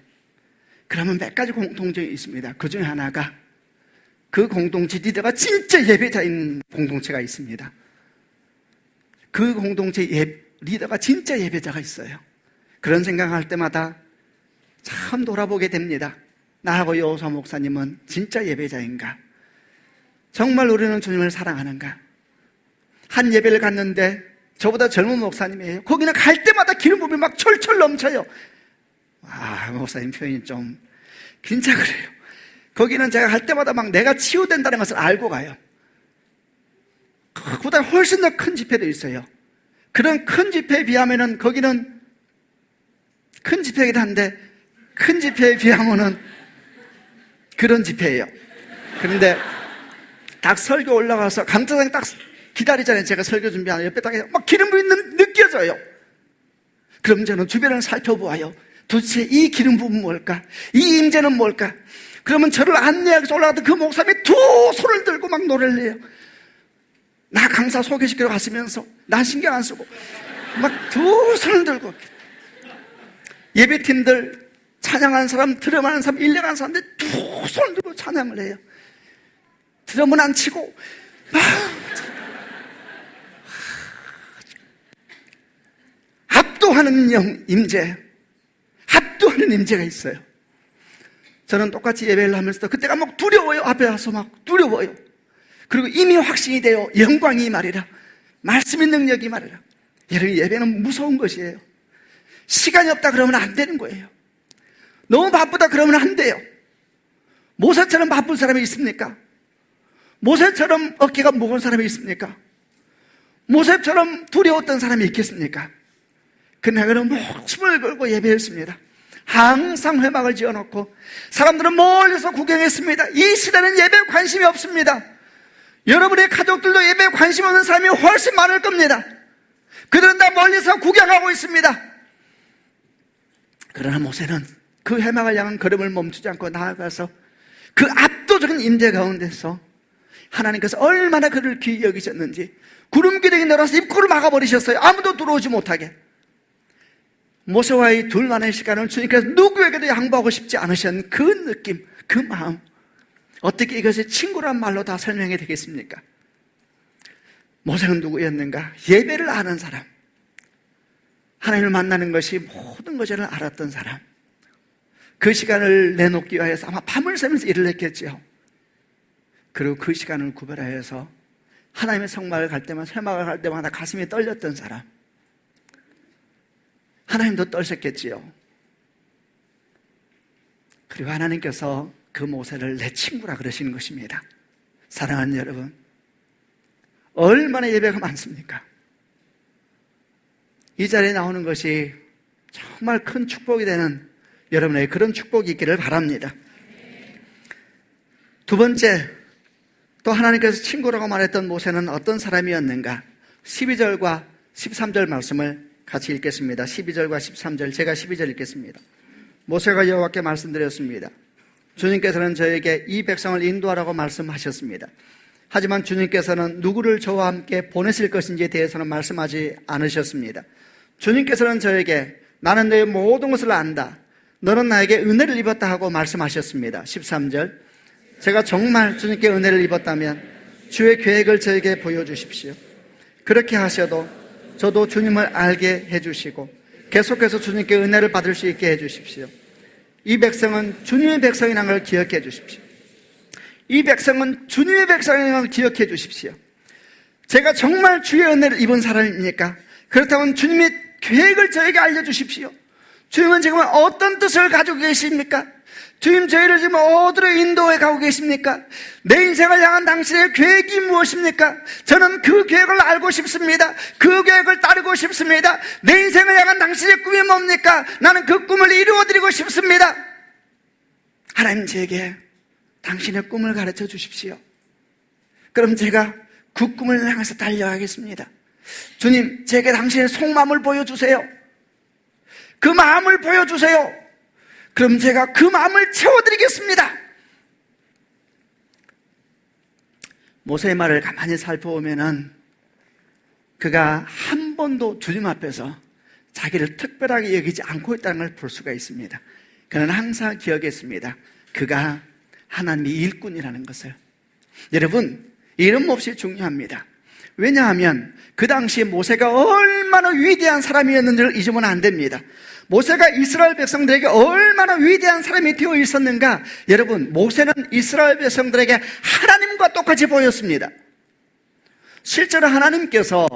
그러면 몇 가지 공통점이 있습니다. 그 중에 하나가 그 공동체 리더가 진짜 예배자인 공동체가 있습니다. 그 공동체 리더가 진짜 예배자가 있어요. 그런 생각할 때마다 참 돌아보게 됩니다. 나하고 여호사 목사님은 진짜 예배자인가? 정말 우리는 주님을 사랑하는가? 한 예배를 갔는데 저보다 젊은 목사님이에요. 거기는 갈 때마다 기름 부음이 막 철철 넘쳐요. 목사님 표현이 좀 진짜 그래요. 거기는 제가 갈 때마다 막 내가 치유된다는 것을 알고 가요. 그보다 훨씬 더 큰 집회도 있어요. 그런 큰 집회에 비하면은 거기는 큰 집회이긴 한데 큰 집회에 비하면은 그런 집회예요. 그런데 딱 설교 올라가서 강사장 딱 기다리잖아요. 제가 설교 준비하는 옆에 딱 막 기름 부음이 느껴져요. 그럼 저는 주변을 살펴보아요. 도대체 이 기름 부음은 뭘까? 이 임재는 뭘까? 그러면 저를 안내하기 위해서 올라가던 그 목사님이 두 손을 들고 막 노래를 해요. 나 강사 소개시키러 갔으면서 난 신경 안 쓰고 막 두 손을 들고 예배팀들 찬양하는 사람, 드럼하는 사람, 일렉하는 사람들 두 손을 들고 찬양을 해요. 드럼은 안 치고 압도하는 임재, 압도하는 임재가 있어요. 저는 똑같이 예배를 하면서도 그때가 막 두려워요. 앞에 와서 막 두려워요. 그리고 이미 확신이 돼요. 영광이 말이라, 말씀의 능력이 말이라. 여러분, 예배는 무서운 것이에요. 시간이 없다 그러면 안 되는 거예요. 너무 바쁘다 그러면 안 돼요. 모세처럼 바쁜 사람이 있습니까? 모세처럼 어깨가 무거운 사람이 있습니까? 모세처럼 두려웠던 사람이 있겠습니까? 그러나 그는 목숨을 걸고 예배했습니다. 항상 회막을 지어놓고 사람들은 멀리서 구경했습니다. 이 시대는 예배에 관심이 없습니다. 여러분의 가족들도 예배에 관심 없는 사람이 훨씬 많을 겁니다. 그들은 다 멀리서 구경하고 있습니다. 그러나 모세는 그 회막을 향한 걸음을 멈추지 않고 나아가서 그 압도적인 임재 가운데서 하나님께서 얼마나 그를 귀히 여기셨는지 구름 기둥이 내려와서 입구를 막아버리셨어요. 아무도 들어오지 못하게. 모세와의 둘만의 시간을 주님께서 누구에게도 양보하고 싶지 않으신 그 느낌, 그 마음, 어떻게 이것이 친구란 말로 다 설명이 되겠습니까? 모세는 누구였는가? 예배를 아는 사람, 하나님을 만나는 것이 모든 것을 알았던 사람, 그 시간을 내놓기 위해서 아마 밤을 새면서 일을 했겠지요. 그리고 그 시간을 구별하여서 하나님의 성막을 갈 때마다, 회막을 갈 때마다 가슴이 떨렸던 사람, 하나님도 떨셨겠지요. 그리고 하나님께서 그 모세를 내 친구라 그러시는 것입니다. 사랑하는 여러분, 얼마나 예배가 많습니까? 이 자리에 나오는 것이 정말 큰 축복이 되는 여러분의 그런 축복이 있기를 바랍니다. 두 번째, 또 하나님께서 친구라고 말했던 모세는 어떤 사람이었는가? 12절과 13절 말씀을 같이 읽겠습니다. 12절과 13절, 제가 12절 읽겠습니다. 모세가 여호와께 말씀드렸습니다. 주님께서는 저에게 이 백성을 인도하라고 말씀하셨습니다. 하지만 주님께서는 누구를 저와 함께 보내실 것인지에 대해서는 말씀하지 않으셨습니다. 주님께서는 저에게 나는 너의 모든 것을 안다, 너는 나에게 은혜를 입었다 하고 말씀하셨습니다. 13절, 제가 정말 주님께 은혜를 입었다면 주의 계획을 저에게 보여주십시오. 그렇게 하셔도 저도 주님을 알게 해주시고 계속해서 주님께 은혜를 받을 수 있게 해주십시오. 이 백성은 주님의 백성이라는 걸 기억해 주십시오. 이 백성은 주님의 백성이라는 걸 기억해 주십시오. 제가 정말 주의 은혜를 입은 사람입니까? 그렇다면 주님의 계획을 저에게 알려주십시오. 주님은 지금 어떤 뜻을 가지고 계십니까? 주님, 저희를 지금 어디로 인도해 가고 계십니까? 내 인생을 향한 당신의 계획이 무엇입니까? 저는 그 계획을 알고 싶습니다. 그 계획을 따르고 싶습니다. 내 인생을 향한 당신의 꿈이 뭡니까? 나는 그 꿈을 이루어드리고 싶습니다. 하나님, 제게 당신의 꿈을 가르쳐 주십시오. 그럼 제가 그 꿈을 향해서 달려가겠습니다. 주님, 제게 당신의 속마음을 보여주세요. 그 마음을 보여주세요. 그럼 제가 그 마음을 채워드리겠습니다. 모세의 말을 가만히 살펴보면은 그가 한 번도 주님 앞에서 자기를 특별하게 여기지 않고 있다는 걸 볼 수가 있습니다. 그는 항상 기억했습니다. 그가 하나님의 일꾼이라는 것을. 여러분, 이름 몹시 중요합니다. 왜냐하면 그 당시에 모세가 얼마나 위대한 사람이었는지를 잊으면 안 됩니다. 모세가 이스라엘 백성들에게 얼마나 위대한 사람이 되어 있었는가? 여러분, 모세는 이스라엘 백성들에게 하나님과 똑같이 보였습니다. 실제로 하나님께서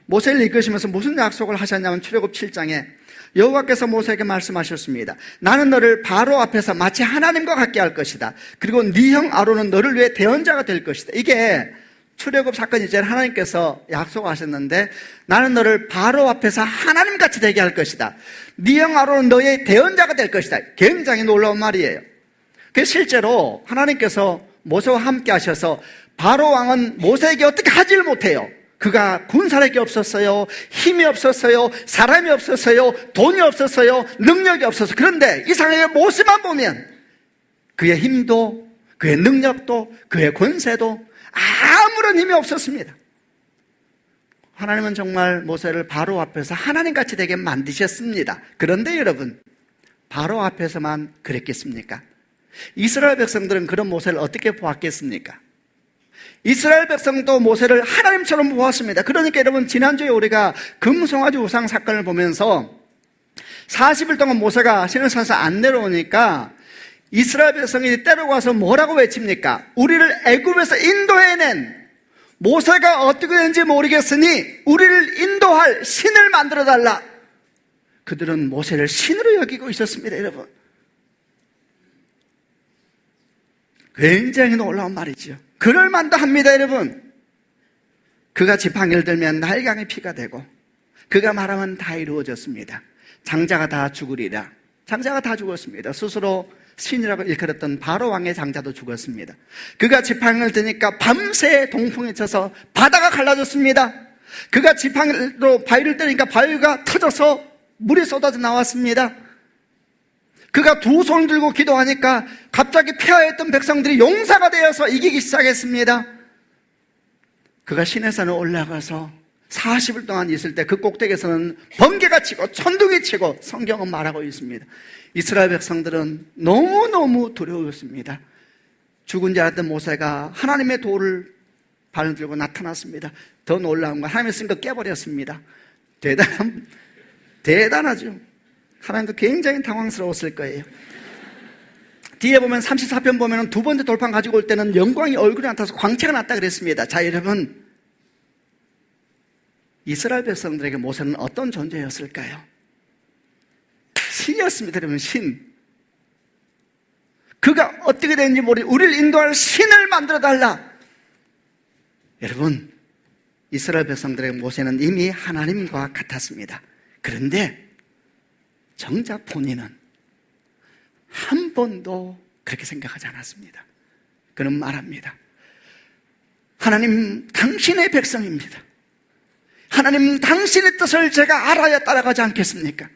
모세를 이끄시면서 무슨 약속을 하셨냐면 출애굽 7장에 여호와께서 모세에게 말씀하셨습니다. 나는 너를 바로 앞에서 마치 하나님과 같게 할 것이다. 그리고 네 형 아론은 너를 위해 대언자가 될 것이다. 이게 출애굽 사건 이전에 하나님께서 약속하셨는데 나는 너를 바로 앞에서 하나님같이 되게 할 것이다. 네 형 아론은 너의 대언자가 될 것이다. 굉장히 놀라운 말이에요. 그래서 실제로 하나님께서 모세와 함께 하셔서 바로 왕은 모세에게 어떻게 하지를 못해요. 그가 군사력이 없었어요. 힘이 없었어요. 사람이 없었어요. 돈이 없었어요. 능력이 없었어요. 그런데 이상하게 모세만 보면 그의 힘도 그의 능력도 그의 권세도 아무런 힘이 없었습니다. 하나님은 정말 모세를 바로 앞에서 하나님같이 되게 만드셨습니다. 그런데 여러분, 바로 앞에서만 그랬겠습니까? 이스라엘 백성들은 그런 모세를 어떻게 보았겠습니까? 이스라엘 백성도 모세를 하나님처럼 보았습니다. 그러니까 여러분, 지난주에 우리가 금송아지 우상 사건을 보면서 40일 동안 모세가 시내산에서 안 내려오니까 이스라엘 백성이 때려가서 뭐라고 외칩니까? 우리를 애굽에서 인도해낸 모세가 어떻게 되는지 모르겠으니 우리를 인도할 신을 만들어달라. 그들은 모세를 신으로 여기고 있었습니다. 여러분, 굉장히 놀라운 말이죠. 그럴 만도 합니다. 여러분, 그가 지팡이를 들면 날강의 피가 되고 그가 말하면 다 이루어졌습니다. 장자가 다 죽으리라. 장자가 다 죽었습니다. 스스로 신이라고 일컬었던 바로 왕의 장자도 죽었습니다. 그가 지팡이를 드니까 밤새 동풍에 쳐서 바다가 갈라졌습니다. 그가 지팡이로 바위를 때리니까 바위가 터져서 물이 쏟아져 나왔습니다. 그가 두 손을 들고 기도하니까 갑자기 폐하였던 백성들이 용사가 되어서 이기기 시작했습니다. 그가 시내산에 올라가서 40일 동안 있을 때 그 꼭대기에서는 번개가 치고 천둥이 치고 성경은 말하고 있습니다. 이스라엘 백성들은 너무너무 두려웠습니다. 죽은 자였던 모세가 하나님의 돌을 발을 들고 나타났습니다. 더 놀라운 건 하나님의 쓴 거 깨버렸습니다. 대단하죠. 하나님도 굉장히 당황스러웠을 거예요. 뒤에 보면 34편 보면 두 번째 돌판 가지고 올 때는 영광이 얼굴에 나타나서 광채가 났다 그랬습니다. 자, 여러분, 이스라엘 백성들에게 모세는 어떤 존재였을까요? 신이었습니다. 여러분, 신. 그가 어떻게 되는지 모르겠는데 우리를 인도할 신을 만들어 달라. 여러분, 이스라엘 백성들에게 모세는 이미 하나님과 같았습니다. 그런데 정작 본인은 한 번도 그렇게 생각하지 않았습니다. 그는 말합니다. 하나님, 당신의 백성입니다. 하나님, 당신의 뜻을 제가 알아야 따라가지 않겠습니까?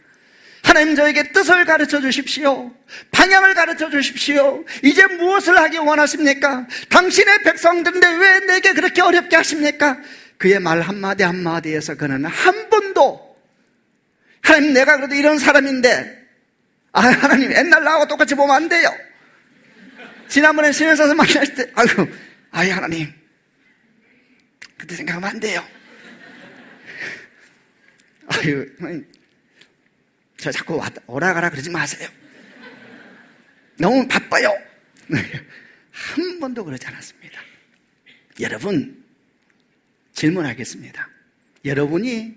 하나님, 저에게 뜻을 가르쳐 주십시오. 방향을 가르쳐 주십시오. 이제 무엇을 하기 원하십니까? 당신의 백성들인데 왜 내게 그렇게 어렵게 하십니까? 그의 말 한마디 한마디에서 그는 한 번도 하나님, 내가 그래도 이런 사람인데 하나님, 옛날 나하고 똑같이 보면 안 돼요. 지난번에 신에서 만날 때 아유 하나님, 그때 생각하면 안 돼요. 아유 하나님, 저 자꾸 오라 가라 그러지 마세요. 너무 바빠요. 한 번도 그러지 않았습니다. 여러분, 질문하겠습니다. 여러분이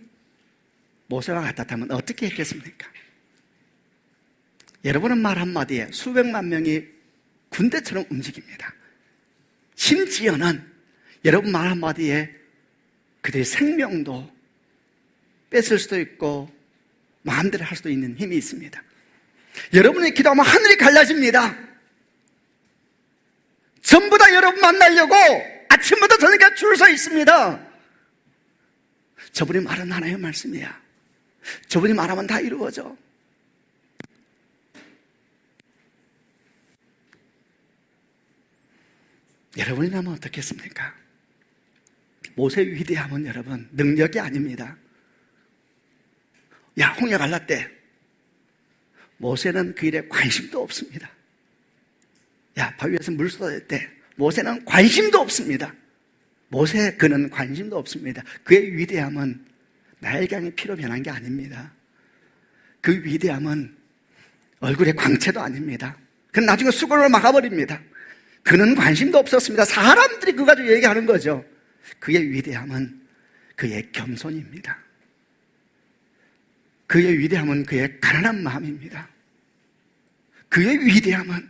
모세와 같았다면 어떻게 했겠습니까? 여러분은 말 한마디에 수백만 명이 군대처럼 움직입니다. 심지어는 여러분 말 한마디에 그들의 생명도 뺏을 수도 있고 마음대로 할 수도 있는 힘이 있습니다. 여러분이 기도하면 하늘이 갈라집니다. 전부 다 여러분 만나려고 아침부터 저녁까지 줄 서 있습니다. 저분이 말은 하나의 말씀이야. 저분이 말하면 다 이루어져. 여러분이라면 어떻겠습니까? 모세의 위대함은 여러분 능력이 아닙니다. 야, 홍해 갈랐대. 모세는 그 일에 관심도 없습니다. 야, 바위에서 물 쏟아졌대. 모세는 관심도 없습니다. 모세, 그는 관심도 없습니다. 그의 위대함은 나일강이 피로 변한 게 아닙니다. 그 위대함은 얼굴의 광채도 아닙니다. 그는 나중에 수건으로 막아버립니다. 그는 관심도 없었습니다. 사람들이 그거 가지고 얘기하는 거죠. 그의 위대함은 그의 겸손입니다. 그의 위대함은 그의 가난한 마음입니다. 그의 위대함은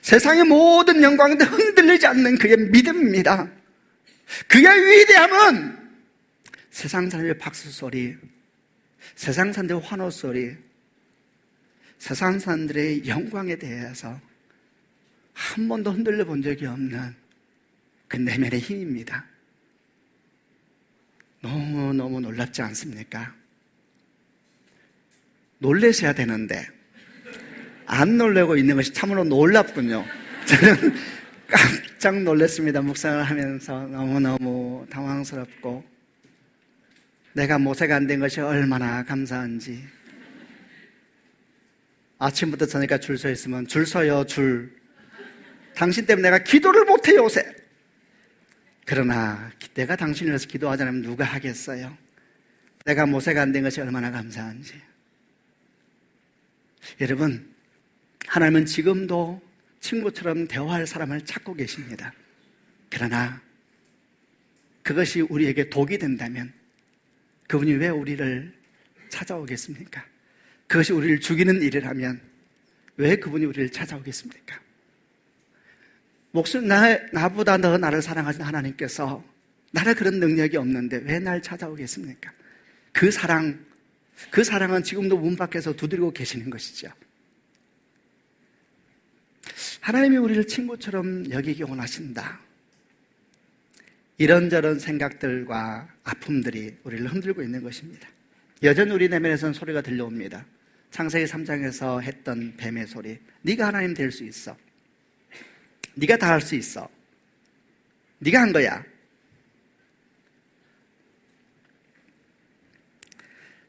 세상의 모든 영광인데 흔들리지 않는 그의 믿음입니다. 그의 위대함은 세상 사람들의 박수 소리, 세상 사람들의 환호 소리, 세상 사람들의 영광에 대해서 한 번도 흔들려 본 적이 없는 그 내면의 힘입니다. 너무너무 놀랍지 않습니까? 놀라셔야 되는데 안 놀래고 있는 것이 참으로 놀랍군요. 저는 깜짝 놀랐습니다. 묵상을 하면서 너무너무 당황스럽고 내가 모세가 안 된 것이 얼마나 감사한지. 아침부터 저녁까지 줄 서 있으면 줄 서요, 줄. 당신 때문에 내가 기도를 못해요, 요새. 그러나 내가 당신을 위해서 기도하지 않으면 누가 하겠어요? 내가 모세가 안 된 것이 얼마나 감사한지. 여러분, 하나님은 지금도 친구처럼 대화할 사람을 찾고 계십니다. 그러나 그것이 우리에게 독이 된다면 그분이 왜 우리를 찾아오겠습니까? 그것이 우리를 죽이는 일이라면 왜 그분이 우리를 찾아오겠습니까? 나보다 더 나를 사랑하신 하나님께서 나를 그런 능력이 없는데 왜 날 찾아오겠습니까? 그 사랑은 지금도 문 밖에서 두드리고 계시는 것이죠. 하나님이 우리를 친구처럼 여기기 원하신다. 이런저런 생각들과 아픔들이 우리를 흔들고 있는 것입니다. 여전히 우리 내면에서는 소리가 들려옵니다. 창세기 3장에서 했던 뱀의 소리. 네가 하나님 될 수 있어. 네가 다 할 수 있어. 네가 한 거야.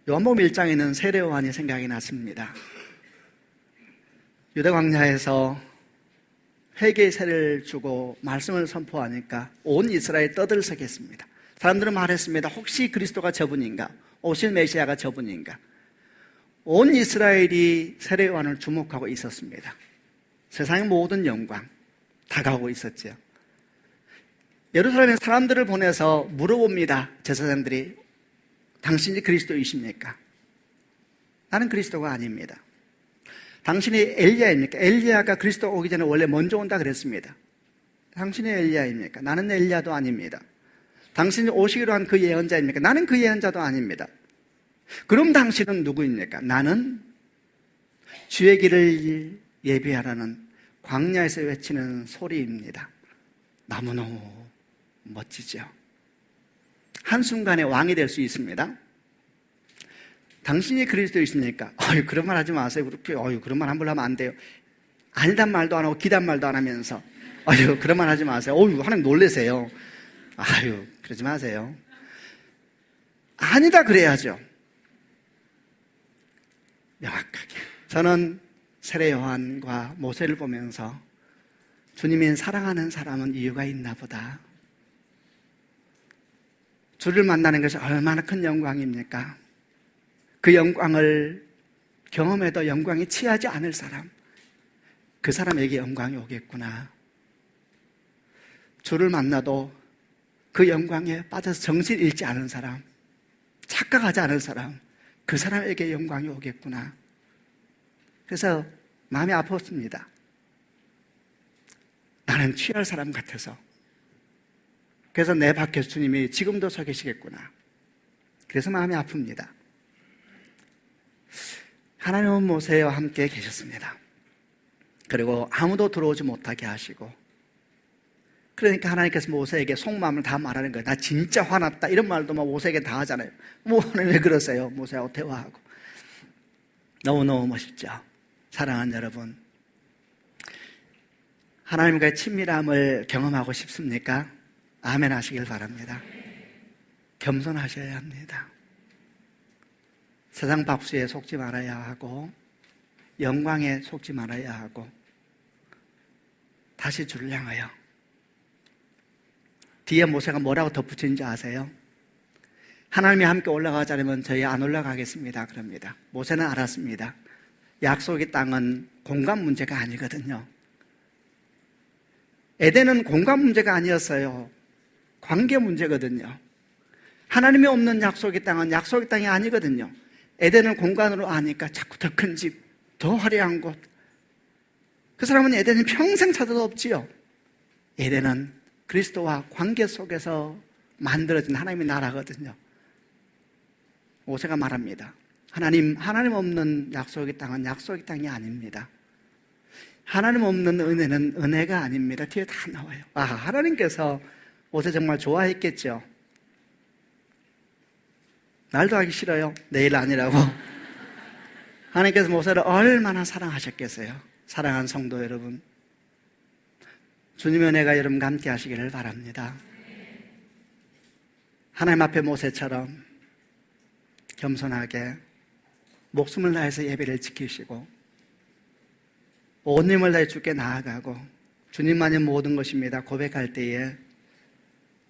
요한복음 1장에는 세례 요한이 생각이 났습니다. 유대 광야에서 회개의 세례를 주고 말씀을 선포하니까 온 이스라엘이 떠들썩했습니다. 사람들은 말했습니다. 혹시 그리스도가 저분인가? 오실 메시아가 저분인가? 온 이스라엘이 세례 요한을 주목하고 있었습니다. 세상의 모든 영광 다가오고 있었죠. 예루살렘에 사람들을 보내서 물어봅니다. 제사장들이, 당신이 그리스도이십니까? 나는 그리스도가 아닙니다. 당신이 엘리야입니까? 엘리야가 그리스도 오기 전에 원래 먼저 온다 그랬습니다. 당신이 엘리야입니까? 나는 엘리야도 아닙니다. 당신이 오시기로 한 그 예언자입니까? 나는 그 예언자도 아닙니다. 그럼 당신은 누구입니까? 나는 주의 길을 예비하라는 광야에서 외치는 소리입니다. 너무너무 멋지죠. 한순간에 왕이 될 수 있습니다. 당신이 그리스도이십니까? 그런 말 하지 마세요. 그렇게, 그런 말 함부로 하면 안 돼요. 아니단 말도 안 하고 기단 말도 안 하면서, 그런 말 하지 마세요. 하나님 놀라세요. 그러지 마세요. 아니다 그래야죠. 명확하게. 저는 세례 요한과 모세를 보면서 주님이 사랑하는 사람은 이유가 있나 보다. 주를 만나는 것이 얼마나 큰 영광입니까? 그 영광을 경험해도 영광이 취하지 않을 사람, 그 사람에게 영광이 오겠구나. 주를 만나도 그 영광에 빠져서 정신 잃지 않은 사람, 착각하지 않은 사람, 그 사람에게 영광이 오겠구나. 그래서 마음이 아팠습니다. 나는 취할 사람 같아서. 그래서 내 밖에서 주님이 지금도 서 계시겠구나. 그래서 마음이 아픕니다. 하나님은 모세와 함께 계셨습니다. 그리고 아무도 들어오지 못하게 하시고, 그러니까 하나님께서 모세에게 속마음을 다 말하는 거예요. 나 진짜 화났다 이런 말도 막 모세에게 다 하잖아요. 하나님 왜 그러세요? 모세하고 대화하고. 너무너무 멋있죠. 사랑하는 여러분, 하나님과의 친밀함을 경험하고 싶습니까? 아멘 하시길 바랍니다. 겸손하셔야 합니다. 세상 박수에 속지 말아야 하고, 영광에 속지 말아야 하고, 다시 주를 향하여. 뒤에 모세가 뭐라고 덧붙인지 아세요? 하나님이 함께 올라가지 않으면 저희 안 올라가겠습니다. 그럽니다. 모세는 알았습니다. 약속의 땅은 공간 문제가 아니거든요. 에덴은 공간 문제가 아니었어요. 관계 문제거든요. 하나님이 없는 약속의 땅은 약속의 땅이 아니거든요. 에덴은 공간으로 아니까 자꾸 더 큰 집, 더 화려한 곳. 그 사람은 에덴은 평생 찾아도 없지요. 에덴은 그리스도와 관계 속에서 만들어진 하나님의 나라거든요. 모세가 말합니다. 하나님 없는 약속의 땅은 약속의 땅이 아닙니다. 하나님 없는 은혜는 은혜가 아닙니다. 뒤에 다 나와요. 하나님께서 모세 정말 좋아했겠죠. 날도 하기 싫어요. 내일 아니라고. 하나님께서 모세를 얼마나 사랑하셨겠어요. 사랑하는 성도 여러분, 주님의 은혜가 여러분과 함께 하시기를 바랍니다. 하나님 앞에 모세처럼 겸손하게 목숨을 다해서 예배를 지키시고 온 힘을 다해 주께 나아가고 주님만이 모든 것입니다 고백할 때에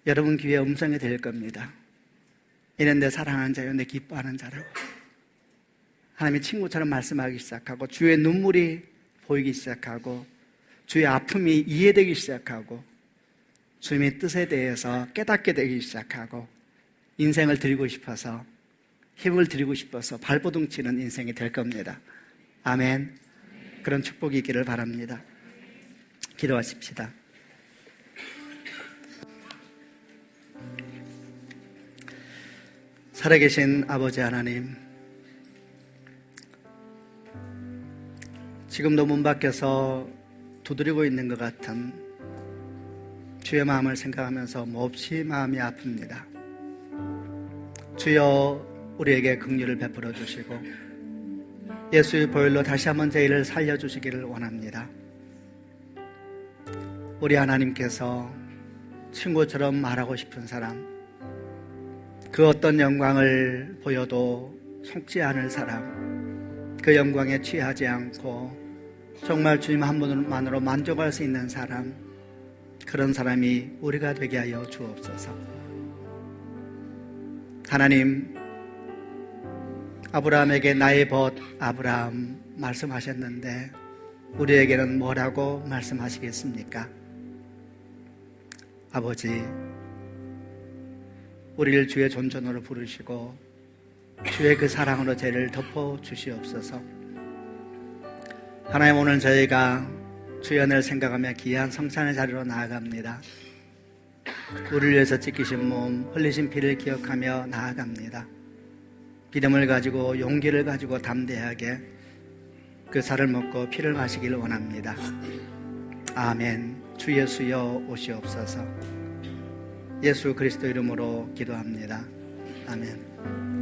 여러분 귀에 음성이 될 겁니다. 이는 내 사랑하는 자요 내 기뻐하는 자라고. 하나님이 친구처럼 말씀하기 시작하고 주의 눈물이 보이기 시작하고 주의 아픔이 이해되기 시작하고 주님의 뜻에 대해서 깨닫게 되기 시작하고 인생을 드리고 싶어서 힘을 드리고 싶어서 발버둥 치는 인생이 될 겁니다. 아멘. 그런 축복이 있기를 바랍니다. 기도하십시다. 살아계신 아버지 하나님, 지금도 문 밖에서 두드리고 있는 것 같은 주의 마음을 생각하면서 몹시 마음이 아픕니다. 주여 우리에게 긍휼을 베풀어 주시고 예수의 보혈로 다시 한번 저희를 살려주시기를 원합니다. 우리 하나님께서 친구처럼 말하고 싶은 사람, 그 어떤 영광을 보여도 속지 않을 사람, 그 영광에 취하지 않고 정말 주님 한 분만으로 만족할 수 있는 사람, 그런 사람이 우리가 되게 하여 주옵소서. 하나님, 아브라함에게 나의 벗 아브라함 말씀하셨는데 우리에게는 뭐라고 말씀하시겠습니까? 아버지, 우리를 주의 존전으로 부르시고 주의 그 사랑으로 죄를 덮어 주시옵소서. 하나님, 오늘 저희가 주의 은혜를 생각하며 귀한 성찬의 자리로 나아갑니다. 우리를 위해서 찢기신 몸, 흘리신 피를 기억하며 나아갑니다. 믿음을 가지고 용기를 가지고 담대하게 그 살을 먹고 피를 마시길 원합니다. 아멘. 주 예수여 오시옵소서. 예수 그리스도 이름으로 기도합니다. 아멘.